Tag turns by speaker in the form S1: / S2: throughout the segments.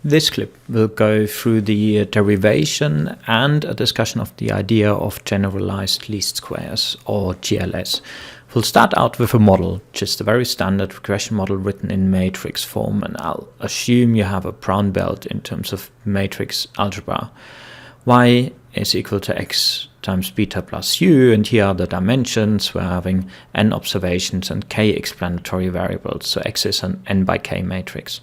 S1: This clip will go through the derivation and a discussion of the idea of generalized least squares, or GLS. We'll start out with a model, just a very standard regression model written in matrix form, and I'll assume you have a brown belt in terms of matrix algebra. Y is equal to x times beta plus u, and here are the dimensions. We're having n observations and k explanatory variables, so x is an n by k matrix.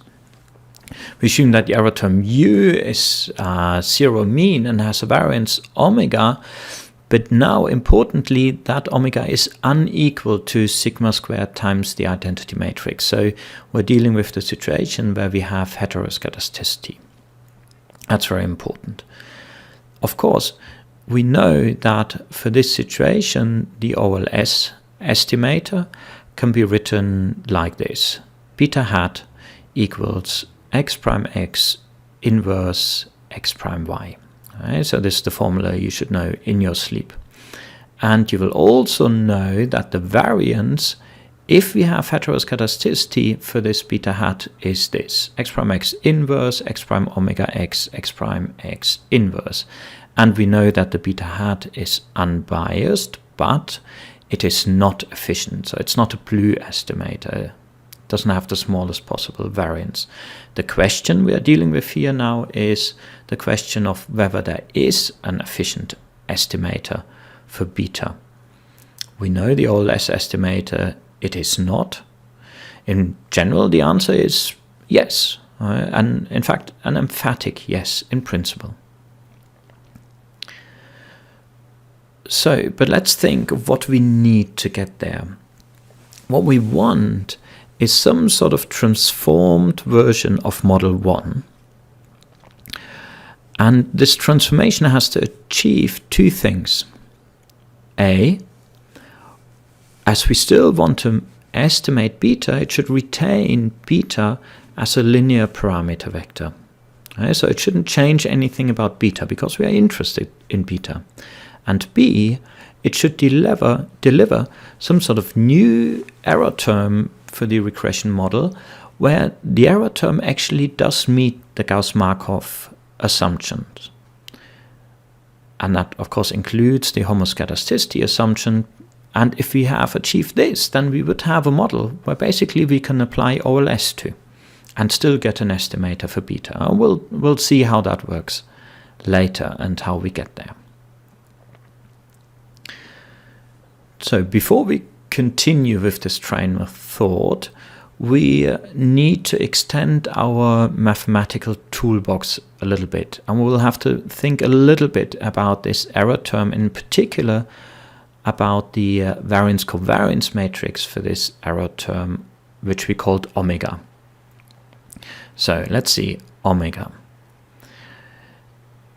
S1: We assume that the error term u is zero mean and has a variance omega, but now importantly that omega is unequal to sigma squared times the identity matrix. So we're dealing with the situation where we have heteroskedasticity. That's very important. Of course, we know that for this situation the OLS estimator can be written like this: beta hat equals x prime x inverse x prime y. Right, so this is the formula you should know in your sleep. And you will also know that the variance, if we have heteroskedasticity for this beta hat, is this: x prime x inverse x prime omega x x prime x inverse. And we know that the beta hat is unbiased, but it is not efficient. So it's not a blue estimator. Doesn't have the smallest possible variance. The question we are dealing with here now is the question of whether there is an efficient estimator for beta. We know the OLS estimator, it is not. In general, the answer is yes, and in fact an emphatic yes in principle. So, but let's think of what we need to get there. What we want is some sort of transformed version of model 1. And this transformation has to achieve two things. A, as we still want to estimate beta, it should retain beta as a linear parameter vector. So it shouldn't change anything about beta because we are interested in beta. And B, it should deliver some sort of new error term for the regression model, where the error term actually does meet the Gauss-Markov assumptions. And that, of course, includes the homoscedasticity assumption. And if we have achieved this, then we would have a model where basically we can apply OLS to and still get an estimator for beta. We'll see how that works later and how we get there. So before we continue with this train of thought, we need to extend our mathematical toolbox a little bit, and we'll have to think a little bit about this error term, in particular about the variance covariance matrix for this error term, which we called omega. So let's see omega.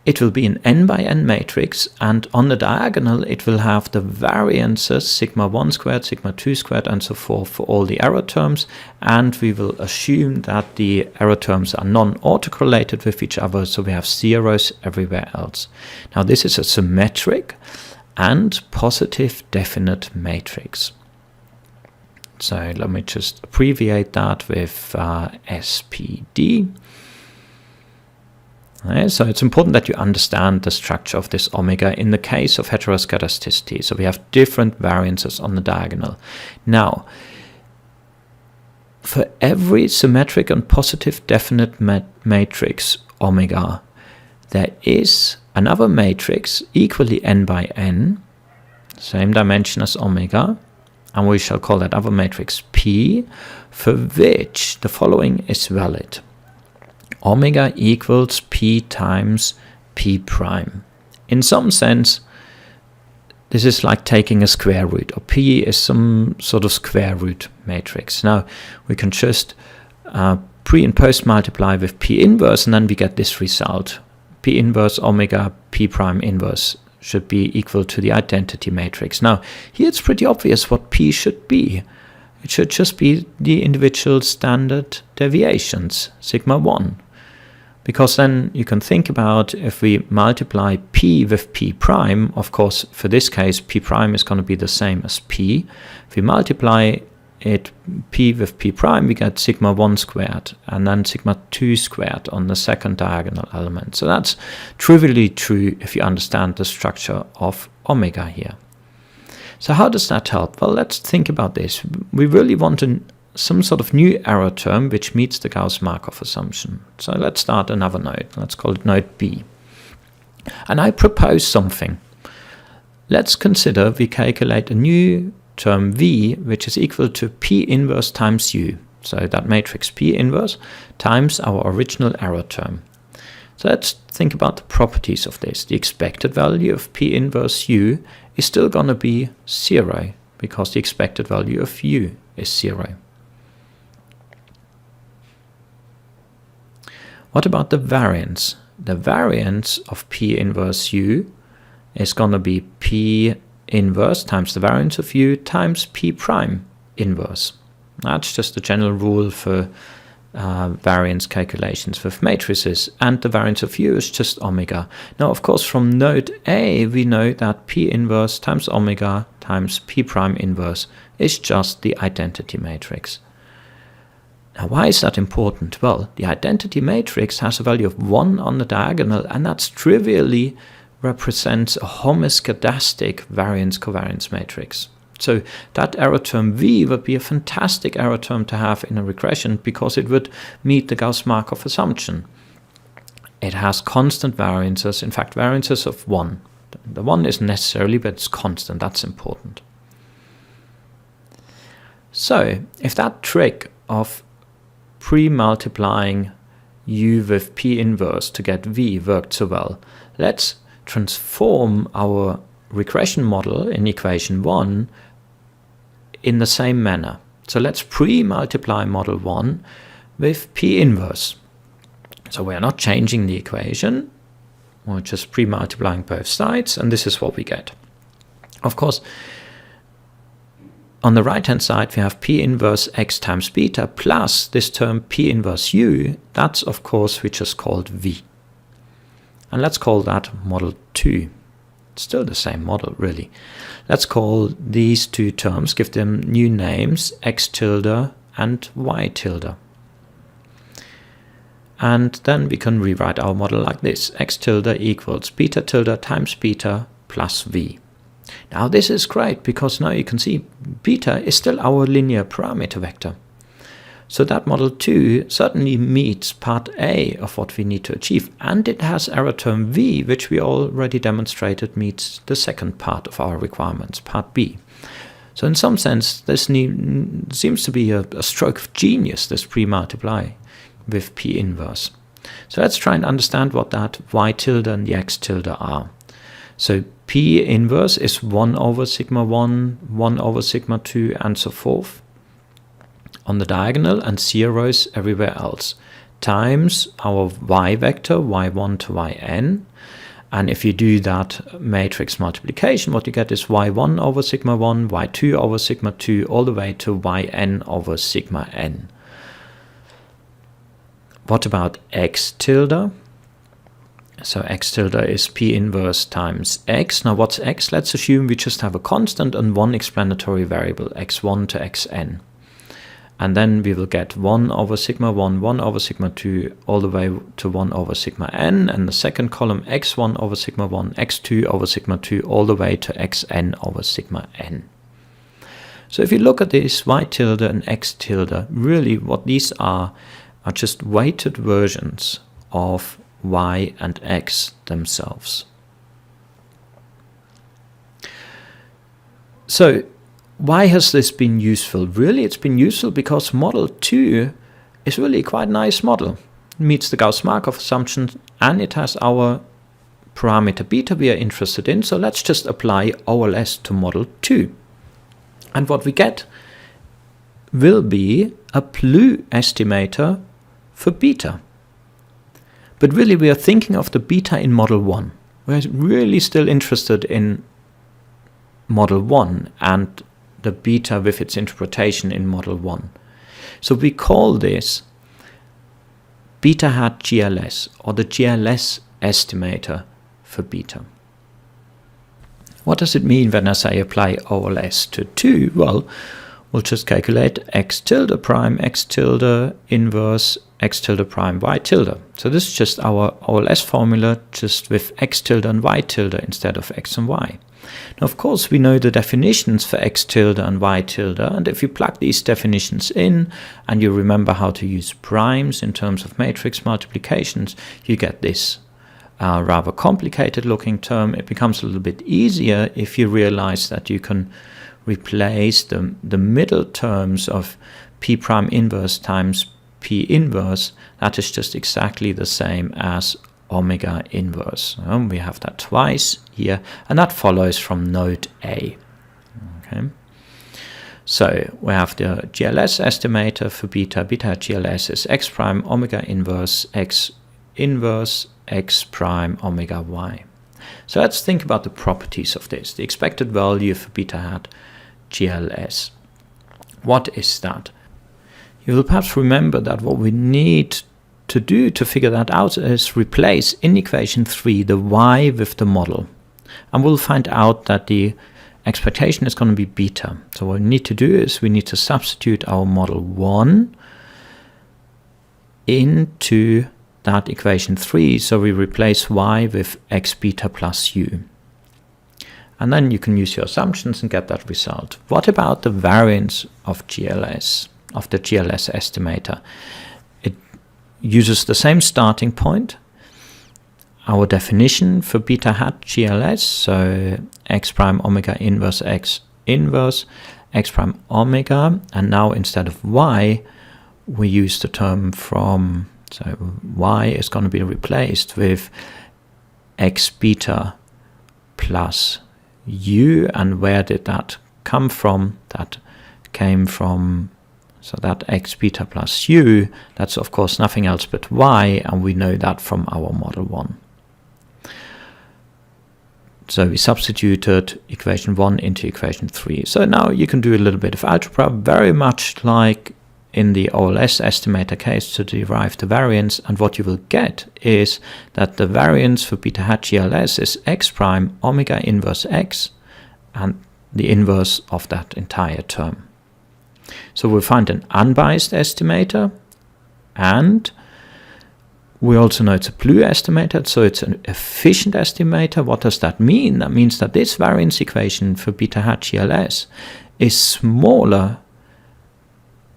S1: It will be an n by n matrix, and on the diagonal it will have the variances sigma 1 squared, sigma 2 squared, and so forth for all the error terms, and we will assume that the error terms are non-autocorrelated with each other, so we have zeros everywhere else. Now this is a symmetric and positive definite matrix. So let me just abbreviate that with SPD. So it's important that you understand the structure of this omega in the case of heteroskedasticity. So we have different variances on the diagonal. Now, for every symmetric and positive definite matrix omega, there is another matrix equally n by n, same dimension as omega, and we shall call that other matrix P, for which the following is valid. Omega equals P times P prime. In some sense, this is like taking a square root, or P is some sort of square root matrix. Now, we can just pre and post multiply with P inverse, and then we get this result. P inverse omega P prime inverse should be equal to the identity matrix. Now, here it's pretty obvious what P should be. It should just be the individual standard deviations, sigma 1. Because then you can think about, if we multiply P with P prime, of course, for this case, P prime is going to be the same as P. If we multiply it p with p prime, we get sigma 1 squared and then sigma 2 squared on the second diagonal element. So that's trivially true if you understand the structure of omega here. So how does that help? Well, let's think about this. We really want some sort of new error term which meets the Gauss-Markov assumption. So let's start another node. Let's call it node B. And I propose something. Let's consider we calculate a new term V, which is equal to P inverse times U. So that matrix P inverse times our original error term. So let's think about the properties of this. The expected value of P inverse U is still going to be 0 because the expected value of U is 0. What about the variance? The variance of P inverse U is going to be P inverse times the variance of U times P prime inverse. That's just a general rule for variance calculations with matrices, and the variance of U is just omega. Now, of course, from node A, we know that P inverse times omega times P prime inverse is just the identity matrix. Now, why is that important? Well, the identity matrix has a value of 1 on the diagonal, and that's trivially represents a homoskedastic variance-covariance matrix. So that error term V would be a fantastic error term to have in a regression because it would meet the Gauss-Markov assumption. It has constant variances, in fact variances of 1. The 1 isn't necessarily, but it's constant. That's important. So if that trick of pre-multiplying U with P inverse to get V worked so well, let's transform our regression model in equation 1 in the same manner. So let's pre-multiply model 1 with P inverse. So we are not changing the equation, we're just pre-multiplying both sides, and this is what we get. Of course, on the right hand side we have P inverse x times beta plus this term P inverse U. That's of course we just called V. And let's call that model 2. Still the same model, really. Let's call these two terms, give them new names, x tilde and y tilde. And then we can rewrite our model like this. X tilde equals beta tilde times beta plus V. Now this is great because now you can see beta is still our linear parameter vector. So that model 2 certainly meets part A of what we need to achieve, and it has error term V, which we already demonstrated meets the second part of our requirements, part B. So in some sense this seems to be a stroke of genius, this pre-multiply with P inverse. So let's try and understand what that y tilde and the x tilde are. So P inverse is 1 over sigma 1, 1 over sigma 2 and so forth on the diagonal, and zeros everywhere else, times our y vector, y1 to yn. And if you do that matrix multiplication, what you get is y1 over sigma 1, y2 over sigma 2, all the way to yn over sigma n. What about x tilde? So x tilde is P inverse times x. Now what's x? Let's assume we just have a constant and one explanatory variable, x1 to xn. And then we will get 1 over sigma 1, 1 over sigma 2, all the way to 1 over sigma n, and the second column x1 over sigma 1, x2 over sigma 2, all the way to xn over sigma n. So if you look at this y tilde and x tilde, really what these are just weighted versions of y and x themselves. So why has this been useful? Really, it's been useful because model 2 is really quite a nice model. It meets the Gauss-Markov assumption and it has our parameter beta we are interested in. So let's just apply OLS to model 2. And what we get will be a Plu estimator for beta. But really we are thinking of the beta in model 1. We're really still interested in model 1 and the beta with its interpretation in model 1. So we call this beta hat GLS, or the GLS estimator for beta. What does it mean when I say apply OLS to 2? Well, we'll just calculate x tilde prime, x tilde inverse, x tilde prime, y tilde. So this is just our OLS formula, just with x tilde and y tilde instead of x and y. Now, of course, we know the definitions for x tilde and y tilde, and if you plug these definitions in and you remember how to use primes in terms of matrix multiplications, you get this rather complicated looking term. It becomes a little bit easier if you realize that you can replace the middle terms of p prime inverse times p inverse. That is just exactly the same as omega inverse. We have that twice here, and that follows from node A. Okay. So we have the GLS estimator for beta. Beta GLS is x prime omega inverse x prime omega y. So let's think about the properties of this. The expected value for beta hat GLS. What is that? You will perhaps remember that what we need to do to figure that out is replace in equation 3 the y with the model. And we'll find out that the expectation is going to be beta. So what we need to do is we need to substitute our model 1 into that equation 3. So we replace y with x beta plus u. And then you can use your assumptions and get that result. What about the variance of GLS, of the GLS estimator? It uses the same starting point. Our definition for beta hat GLS, so x prime omega inverse x prime omega, and now instead of y, we use the term from, so y is going to be replaced with x beta plus u, and where did that come from? That came from, so that x beta plus u, that's of course nothing else but y, and we know that from our model 1. So we substituted equation 1 into equation 3. So now you can do a little bit of algebra, very much like in the OLS estimator case, to derive the variance, and what you will get is that the variance for beta hat GLS is x prime omega inverse x, and the inverse of that entire term. So we'll find an unbiased estimator, and we also know it's a blue estimator, so it's an efficient estimator. What does that mean? That means that this variance equation for beta hat GLS is smaller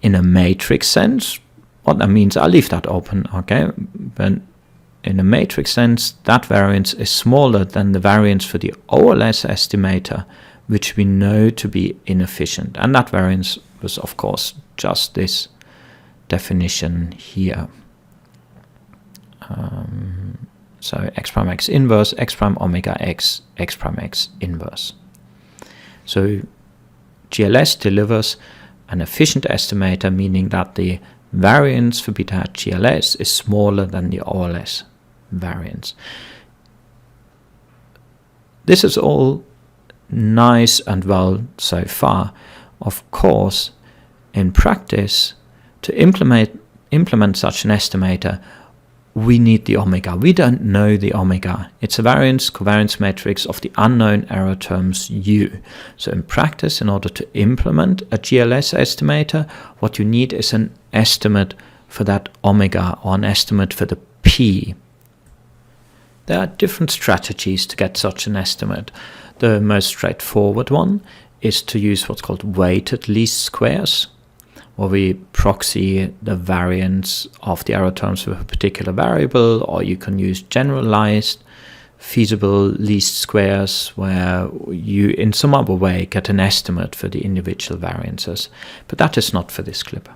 S1: in a matrix sense. What that means, I'll leave that open, okay? But in a matrix sense, that variance is smaller than the variance for the OLS estimator, which we know to be inefficient. And that variance was, of course, just this definition here. So x prime x inverse, x prime omega x, x prime x inverse. So GLS delivers an efficient estimator, meaning that the variance for beta hat GLS is smaller than the OLS variance. This is all nice and well so far. Of course, in practice, to implement such an estimator, we need the omega. We don't know the omega. It's a variance-covariance matrix of the unknown error terms u. So in practice, in order to implement a GLS estimator, what you need is an estimate for that omega, or an estimate for the p. There are different strategies to get such an estimate. The most straightforward one is to use what's called weighted least squares, where we proxy the variance of the error terms with a particular variable, or you can use generalized feasible least squares, where you in some other way get an estimate for the individual variances. But that is not for this clip.